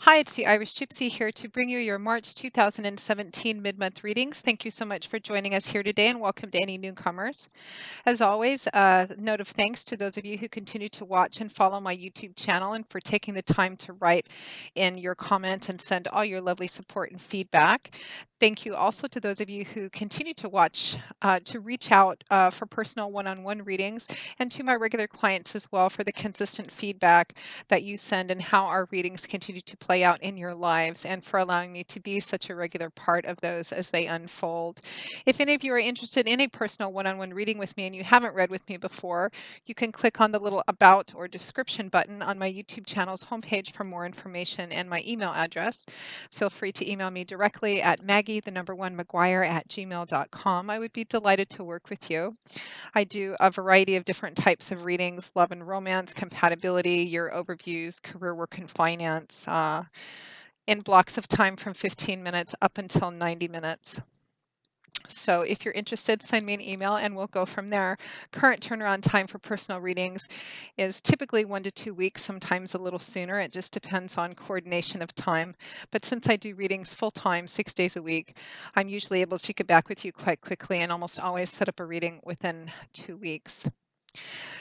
Hi, it's the Irish Gypsy here to bring you your March 2017 mid-month readings. Thank you so much for joining us here today and welcome to any newcomers. As always, a note of thanks to those of you who continue to watch and follow my YouTube channel and for taking the time to write in your comments and send all your lovely support and feedback. Thank you also to those of you who continue to watch, to reach out for personal one-on-one readings, and to my regular clients as well for the consistent feedback that you send and how our readings continue to play out in your lives, and for allowing me to be such a regular part of those as they unfold. If any of you are interested in a personal one-on-one reading with me and you haven't read with me before, you can click on the little About or Description button on my YouTube channel's homepage for more information and my email address. Feel free to email me directly at Maggie1McGuire@gmail.com. I would be delighted to work with you. I do a variety of different types of readings: love and romance, compatibility, year overviews, career, work, and finance, in blocks of time from 15 minutes up until 90 minutes. So if you're interested, send me an email and we'll go from there. Current turnaround time for personal readings is typically 1 to 2 weeks, sometimes a little sooner. It just depends on coordination of time. But since I do readings full time, 6 days a week, I'm usually able to get back with you quite quickly and almost always set up a reading within 2 weeks.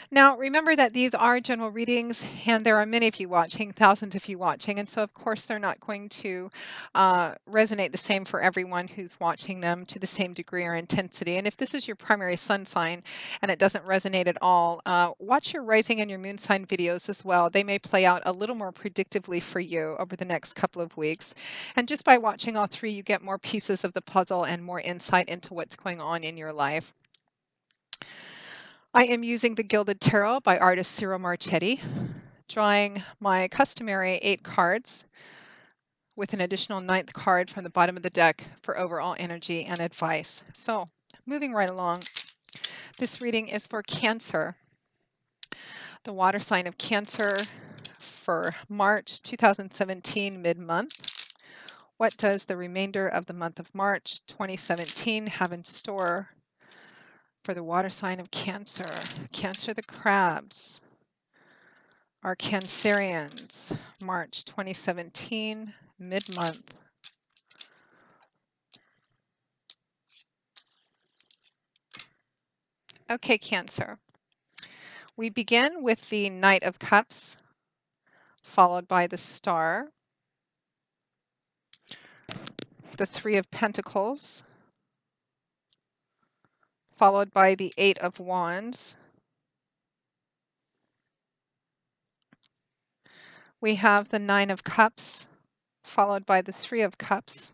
Now, remember that these are general readings, and there are many of you watching, thousands of you watching, and so of course they're not going to resonate the same for everyone who's watching them to the same degree or intensity. And if this is your primary sun sign and it doesn't resonate at all, watch your rising and your moon sign videos as well. They may play out a little more predictively for you over the next couple of weeks. And just by watching all three, you get more pieces of the puzzle and more insight into what's going on in your life. I am using the Gilded Tarot by artist Cyril Marchetti, drawing my customary 8 cards with an additional 9th card from the bottom of the deck for overall energy and advice. So, moving right along, this reading is for Cancer, the water sign of Cancer, for March 2017 mid-month. What does the remainder of the month of March 2017 have in store for the water sign of Cancer? Cancer, the crabs. Our Cancerians, March 2017, mid-month. Okay, Cancer. We begin with the Knight of Cups, followed by the Star, the Three of Pentacles, followed by the Eight of Wands. We have the Nine of Cups, followed by the Three of Cups.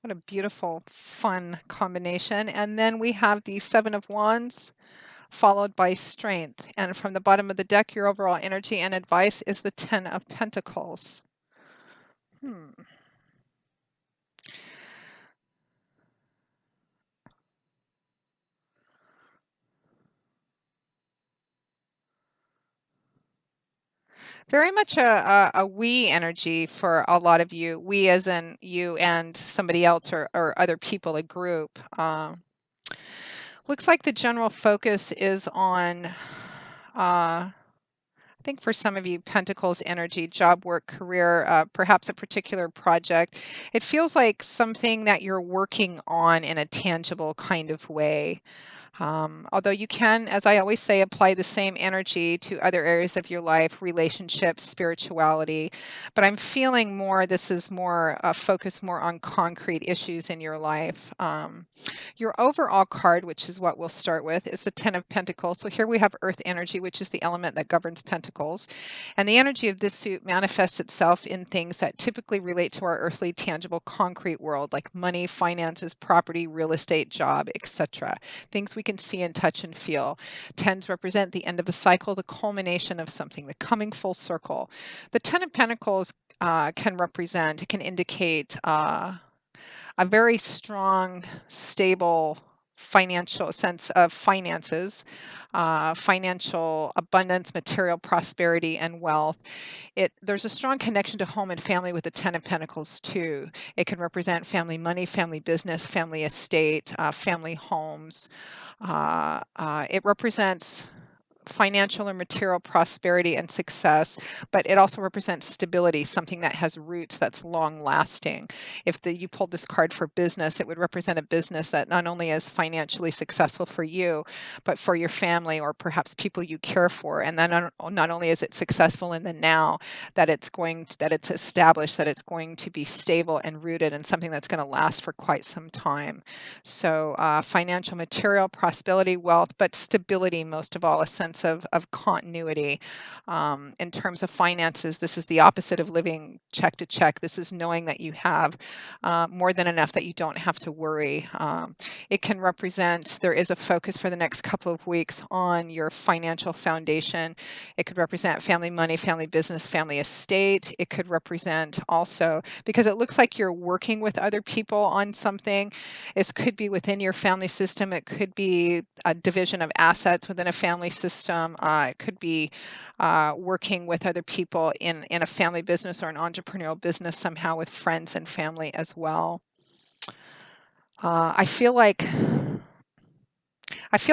What a beautiful, fun combination. And then we have the Seven of Wands, followed by Strength. And from the bottom of the deck, your overall energy and advice is the Ten of Pentacles. Very much a we energy for a lot of you. We as in you and somebody else or other people, a group. Looks like the general focus is on, I think for some of you, Pentacles energy, job, work, career, perhaps a particular project. It feels like something that you're working on in a tangible kind of way. Although you can, as I always say, apply the same energy to other areas of your life, relationships, spirituality. But I'm feeling more, this is more focused more on concrete issues in your life. Your overall card, which is what we'll start with, is the Ten of Pentacles. So here we have Earth energy, which is the element that governs Pentacles. And the energy of this suit manifests itself in things that typically relate to our earthly, tangible, concrete world, like money, finances, property, real estate, job, etc. Things we can see and touch and feel. Tens represent the end of a cycle, the culmination of something, the coming full circle. The Ten of Pentacles it can indicate a very strong, stable financial sense of finances, financial abundance, material prosperity, and wealth. There's a strong connection to home and family with the Ten of Pentacles too. It can represent family money, family business, family estate, family homes. It represents financial or material prosperity and success, but it also represents stability, something that has roots, that's long lasting. If you pulled this card for business, it would represent a business that not only is financially successful for you, but for your family or perhaps people you care for. And then not only is it successful in the now, that it's established, that it's going to be stable and rooted and something that's going to last for quite some time. So financial, material, prosperity, wealth, but stability most of all, a sense of continuity. In terms of finances, this is the opposite of living check to check. This is knowing that you have more than enough, that you don't have to worry. It can represent, there is a focus for the next couple of weeks on your financial foundation. It could represent family money, family business, family estate. It could represent also, because it looks like you're working with other people on something. This could be within your family system. It could be a division of assets within a family system. It could be working with other people in a family business or an entrepreneurial business somehow with friends and family as well. I feel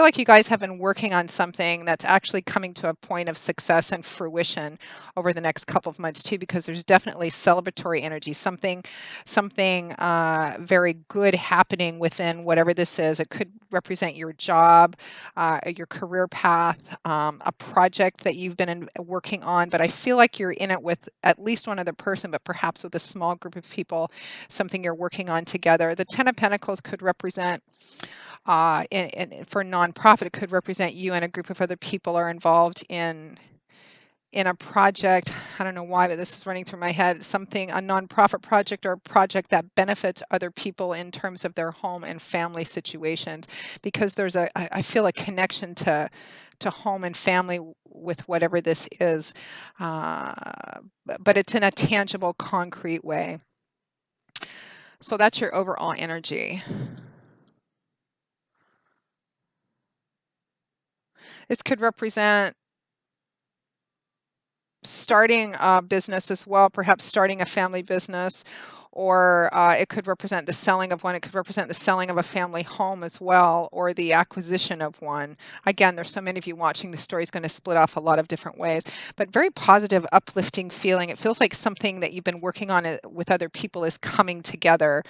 like you guys have been working on something that's actually coming to a point of success and fruition over the next couple of months too, because there's definitely celebratory energy, something very good happening within whatever this is. It could represent your job, your career path, a project that you've been working on, but I feel like you're in it with at least one other person, but perhaps with a small group of people, something you're working on together. The Ten of Pentacles could represent and for nonprofit, it could represent you and a group of other people are involved in a project. I don't know why, but this is running through my head. Something, a nonprofit project or a project that benefits other people in terms of their home and family situations, because there's I feel a connection to home and family with whatever this is, but it's in a tangible, concrete way. So that's your overall energy. This could represent starting a business as well, perhaps starting a family business, or it could represent the selling of one. It could represent the selling of a family home as well, or the acquisition of one. Again, there's so many of you watching. The story is going to split off a lot of different ways, but very positive, uplifting feeling. It feels like something that you've been working on with other people is coming together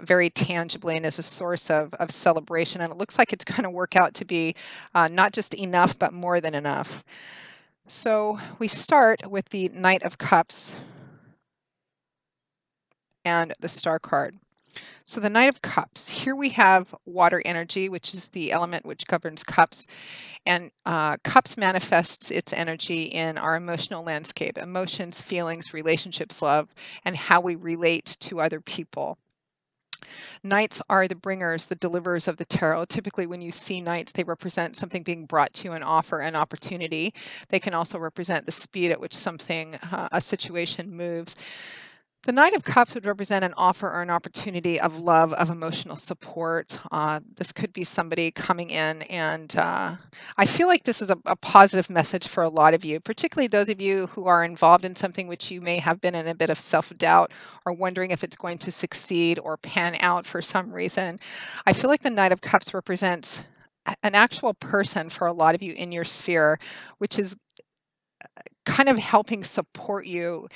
very tangibly and is a source of celebration. And it looks like it's going to work out to be not just enough, but more than enough. So we start with the Knight of Cups and the Star card. So the Knight of Cups, here we have water energy, which is the element which governs cups. And cups manifests its energy in our emotional landscape, emotions, feelings, relationships, love, and how we relate to other people. Knights are the bringers, the deliverers of the tarot. Typically, when you see knights, they represent something being brought to you, an offer, an opportunity. They can also represent the speed at which something, a situation moves. The Knight of Cups would represent an offer or an opportunity of love, of emotional support. This could be somebody coming in, and I feel like this is a positive message for a lot of you, particularly those of you who are involved in something which you may have been in a bit of self-doubt or wondering if it's going to succeed or pan out for some reason. I feel like the Knight of Cups represents an actual person for a lot of you in your sphere, which is kind of helping support you.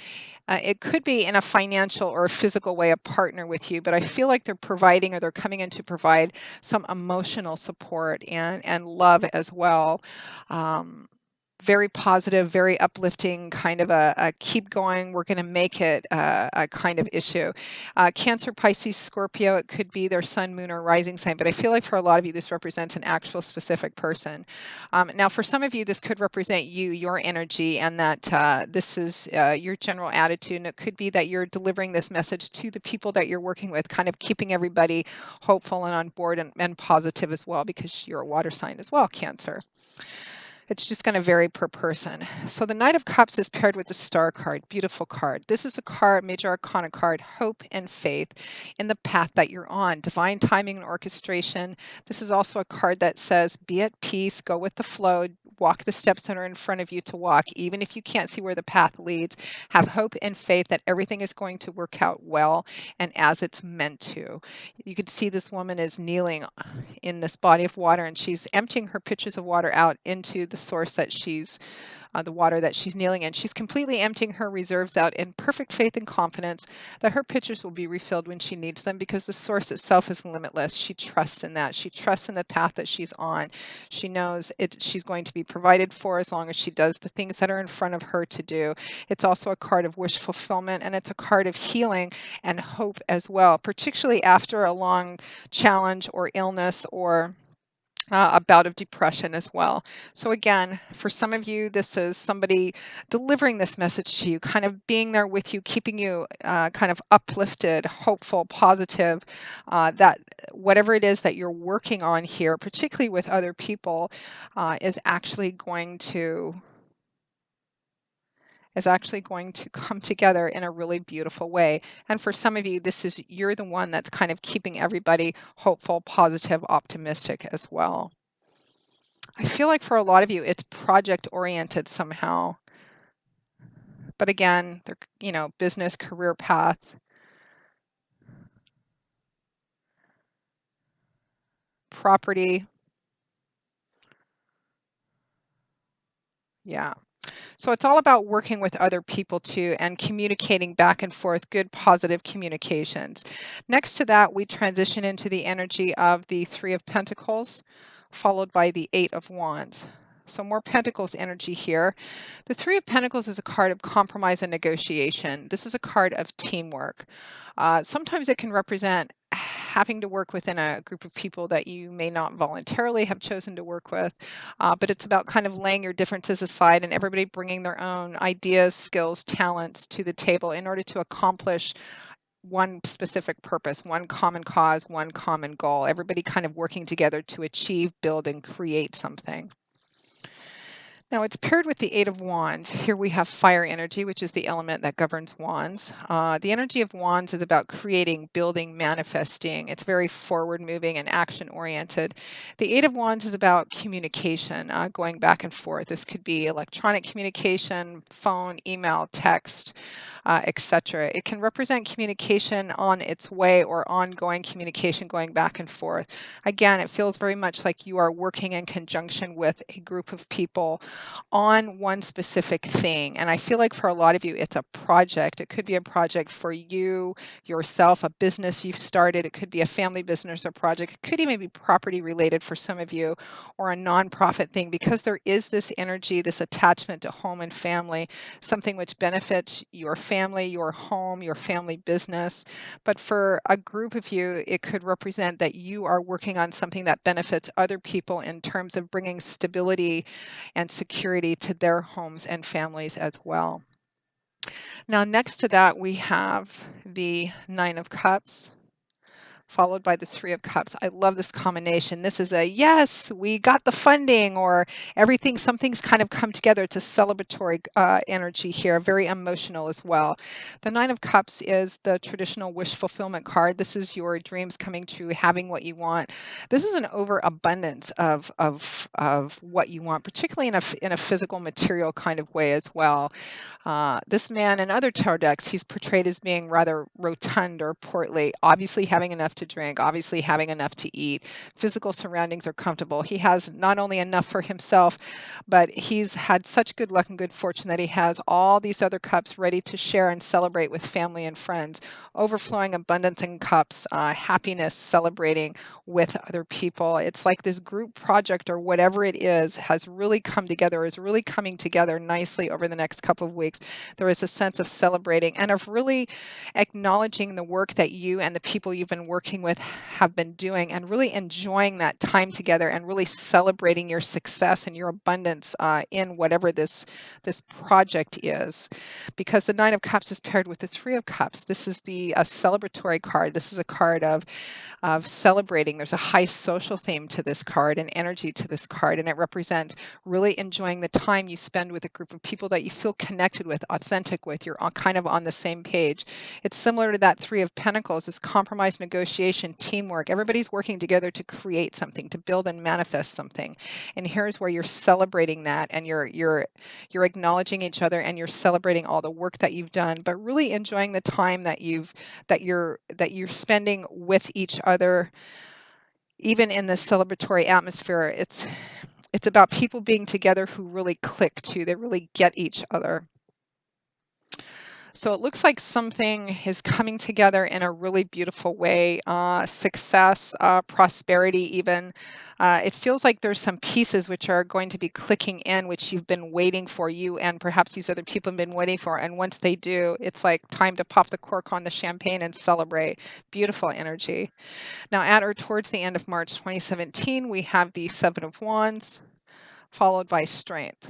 It could be in a financial or a physical way, a partner with you, but I feel like they're providing, or they're coming in to provide some emotional support and love as well. Um, Very positive, very uplifting, kind of a keep going, we're going to make it a kind of issue. Cancer, Pisces, Scorpio, it could be their sun, moon, or rising sign, but I feel like for a lot of you, this represents an actual specific person. Now, for some of you, this could represent you, your energy, and that this is your general attitude. And it could be that you're delivering this message to the people that you're working with, kind of keeping everybody hopeful and on board and positive as well, because you're a water sign as well, Cancer. It's just going to vary per person. So the Knight of Cups is paired with the Star card. Beautiful card. This is a card, Major Arcana card, hope and faith in the path that you're on. Divine timing and orchestration. This is also a card that says, be at peace, go with the flow, walk the steps that are in front of you to walk, even if you can't see where the path leads. Have hope and faith that everything is going to work out well and as it's meant to. You can see this woman is kneeling in this body of water, and she's emptying her pitchers of water out into the source that she's the water that she's kneeling in. She's completely emptying her reserves out in perfect faith and confidence that her pitchers will be refilled when she needs them because the source itself is limitless. She trusts in that. She trusts in the path that she's on. She knows she's going to be provided for as long as she does the things that are in front of her to do. It's also a card of wish fulfillment, and it's a card of healing and hope as well, particularly after a long challenge or illness or a bout of depression as well. So, again, for some of you, this is somebody delivering this message to you, kind of being there with you, keeping you kind of uplifted, hopeful, positive, that whatever it is that you're working on here, particularly with other people, is actually going to come together in a really beautiful way. And for some of you, you're the one that's kind of keeping everybody hopeful, positive, optimistic as well. I feel like for a lot of you, it's project oriented somehow. But again, business, career path, property. Yeah. So it's all about working with other people too and communicating back and forth, good, positive communications. Next to that, we transition into the energy of the Three of Pentacles, followed by the Eight of Wands. So more Pentacles energy here. The Three of Pentacles is a card of compromise and negotiation. This is a card of teamwork. Sometimes it can represent having to work within a group of people that you may not voluntarily have chosen to work with, but it's about kind of laying your differences aside and everybody bringing their own ideas, skills, talents to the table in order to accomplish one specific purpose, one common cause, one common goal. Everybody kind of working together to achieve, build, and create something. Now it's paired with the Eight of Wands. Here we have fire energy, which is the element that governs wands. The energy of wands is about creating, building, manifesting. It's very forward moving and action oriented. The Eight of Wands is about communication, going back and forth. This could be electronic communication, phone, email, text, etc. It can represent communication on its way or ongoing communication going back and forth. Again, it feels very much like you are working in conjunction with a group of people on one specific thing. And I feel like for a lot of you, it's a project. It could be a project for you, yourself, a business you've started. It could be a family business or project. It could even be property related for some of you, or a nonprofit thing, because there is this energy, this attachment to home and family, something which benefits your family, your home, your family business. But for a group of you, it could represent that you are working on something that benefits other people in terms of bringing stability and security to their homes and families as well. Now, next to that, we have the Nine of Cups, followed by the Three of Cups. I love this combination. This is a yes, we got the funding, or something's kind of come together. It's a celebratory energy here, very emotional as well. The Nine of Cups is the traditional wish fulfillment card. This is your dreams coming true, having what you want. This is an overabundance of what you want, particularly in a physical, material kind of way as well. This man in other tarot decks, he's portrayed as being rather rotund or portly, obviously having enough to drink, obviously having enough to eat. Physical surroundings are comfortable. He has not only enough for himself, but he's had such good luck and good fortune that he has all these other cups ready to share and celebrate with family and friends. Overflowing abundance in cups, happiness, celebrating with other people. It's like this group project or whatever it is has really come together, is really coming together nicely over the next couple of weeks. There is a sense of celebrating and of really acknowledging the work that you and the people you've been working with have been doing, and really enjoying that time together and really celebrating your success and your abundance in whatever this project is. Because the Nine of Cups is paired with the Three of Cups. This is the celebratory card. This is a card of celebrating. There's a high social theme to this card and energy to this card, and it represents really enjoying the time you spend with a group of people that you feel connected with, authentic with. You're kind of on the same page. It's similar to that Three of Pentacles, this compromise, negotiation, teamwork. Everybody's working together to create something, to build and manifest something. And here's where you're celebrating that, and you're acknowledging each other, and you're celebrating all the work that you've done, but really enjoying the time that you're spending with each other, even in this celebratory atmosphere. It's about people being together who really click too. They really get each other. So it looks like something is coming together in a really beautiful way. Success, prosperity, even. It feels like there's some pieces which are going to be clicking in, which you've been waiting for, you and perhaps these other people have been waiting for. And once they do, it's like time to pop the cork on the champagne and celebrate. Beautiful energy. Now, at or towards the end of March 2017, we have the Seven of Wands, followed by Strength.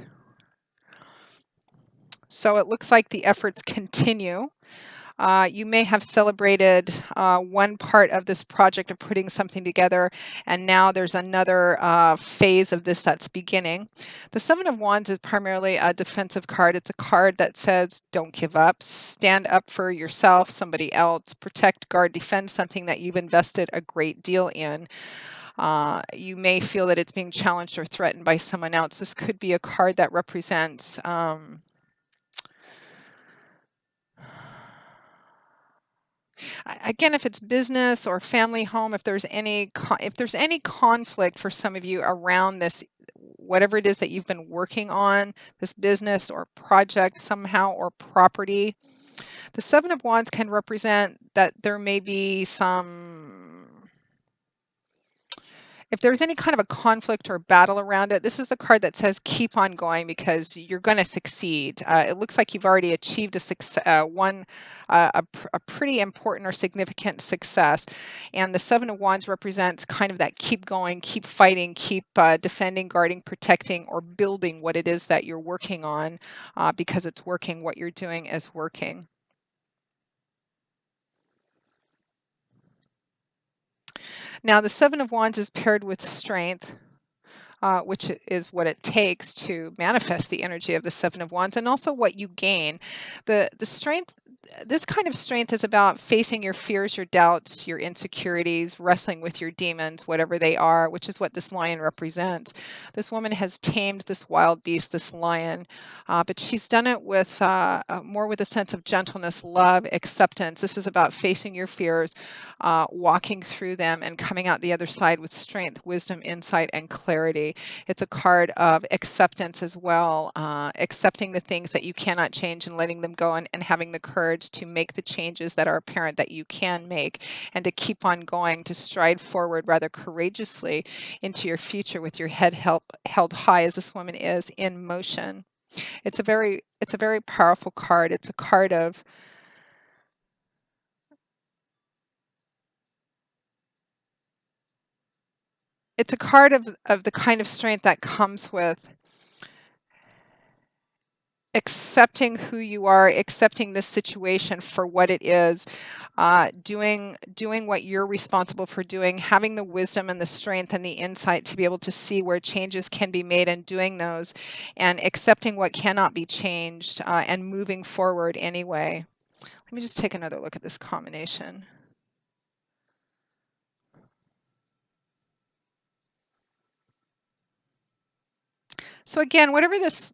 So it looks like the efforts continue. You may have celebrated one part of this project of putting something together, and now there's another phase of this that's beginning. The Seven of Wands is primarily a defensive card. It's a card that says, don't give up, stand up for yourself, somebody else, protect, guard, defend something that you've invested a great deal in. You may feel that it's being challenged or threatened by someone else. This could be a card that represents. Again, if it's business or family home, if there's any conflict for some of you around this, whatever it is that you've been working on, this business or project somehow, or property, the Seven of Wands can represent that there may be some. If there's any kind of a conflict or battle around it, this is the card that says keep on going because you're going to succeed. It looks like you've already achieved a a pretty important or significant success. And the Seven of Wands represents kind of that keep going, keep fighting, keep defending, guarding, protecting, or building what it is that you're working on because it's working. What you're doing is working. Now, the Seven of Wands is paired with Strength, which is what it takes to manifest the energy of the Seven of Wands, and also what you gain. The strength, this kind of strength is about facing your fears, your doubts, your insecurities, wrestling with your demons, whatever they are, which is what this lion represents. This woman has tamed this wild beast, this lion, but she's done it with more with a sense of gentleness, love, acceptance. This is about facing your fears, walking through them, and coming out the other side with strength, wisdom, insight, and clarity. It's a card of acceptance as well, accepting the things that you cannot change and letting them go, and having the courage to make the changes that are apparent that you can make, and to keep on going, to stride forward rather courageously into your future with your head held high as this woman is in motion. It's a very powerful card. It's a card of the kind of strength that comes with accepting who you are, accepting this situation for what it is, doing what you're responsible for doing, having the wisdom and the strength and the insight to be able to see where changes can be made and doing those, and accepting what cannot be changed, and moving forward anyway. Let me just take another look at this combination. So again, whatever this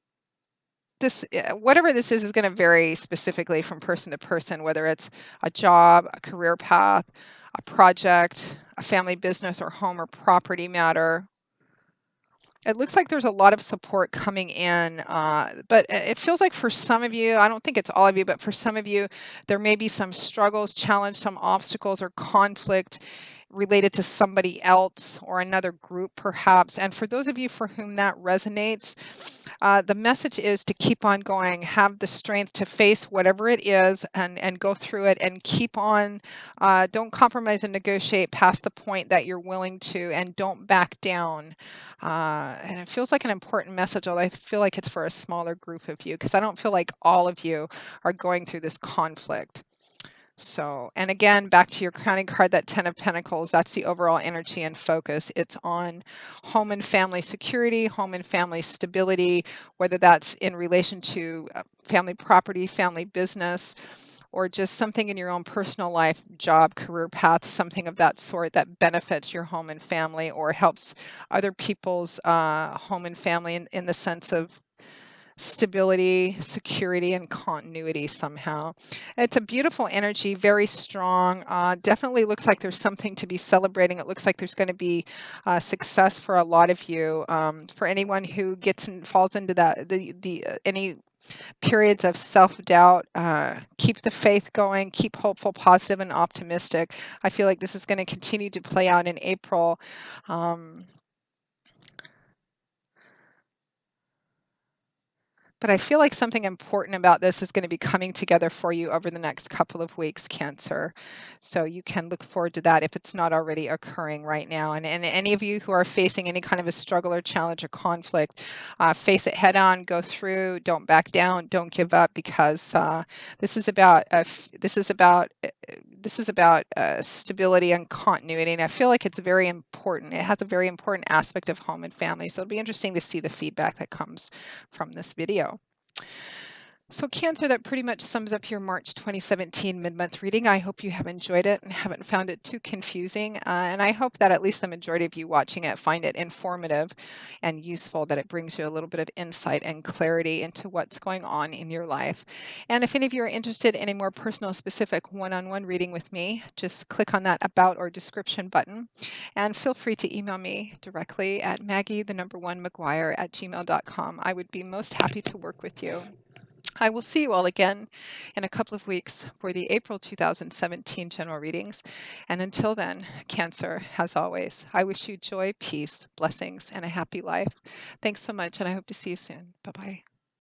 is going to vary specifically from person to person, whether it's a job, a career path, a project, a family business, or home or property matter. It looks like there's a lot of support coming in, but it feels like for some of you, I don't think it's all of you, but for some of you, there may be some struggles, challenge, some obstacles or conflict related to somebody else or another group, perhaps. And for those of you for whom that resonates, the message is to keep on going, have the strength to face whatever it is, and go through it and keep on. Don't compromise and negotiate past the point that you're willing to, and don't back down. And it feels like an important message, although I feel like it's for a smaller group of you, because I don't feel like all of you are going through this conflict. So, and again, back to your crowning card, that Ten of Pentacles, that's the overall energy and focus. It's on home and family security, home and family stability, whether that's in relation to family property, family business, or just something in your own personal life, job, career path, something of that sort that benefits your home and family, or helps other people's home and family in the sense of stability, security, and continuity somehow. It's a beautiful energy, very strong. Definitely looks like there's something to be celebrating. It looks like there's going to be success for a lot of you. For anyone who gets and falls into that, any periods of self-doubt, keep the faith going, keep hopeful, positive, and optimistic. I feel like this is going to continue to play out in April. Um, But I feel like something important about this is going to be coming together for you over the next couple of weeks, Cancer. So you can look forward to that if it's not already occurring right now. And any of you who are facing any kind of a struggle or challenge or conflict, face it head on, go through, don't back down, don't give up, because this is about stability and continuity. And I feel like it's very important. It has a very important aspect of home and family. So it'll be interesting to see the feedback that comes from this video. So Cancer, that pretty much sums up your March 2017 mid-month reading. I hope you have enjoyed it and haven't found it too confusing. And I hope that at least the majority of you watching it find it informative and useful, that it brings you a little bit of insight and clarity into what's going on in your life. And if any of you are interested in a more personal, specific one-on-one reading with me, just click on that About or Description button, and feel free to email me directly at Maggie1McGuire@gmail.com. I would be most happy to work with you. I will see you all again in a couple of weeks for the April 2017 general readings. And until then, Cancer, as always, I wish you joy, peace, blessings, and a happy life. Thanks so much, and I hope to see you soon. Bye-bye.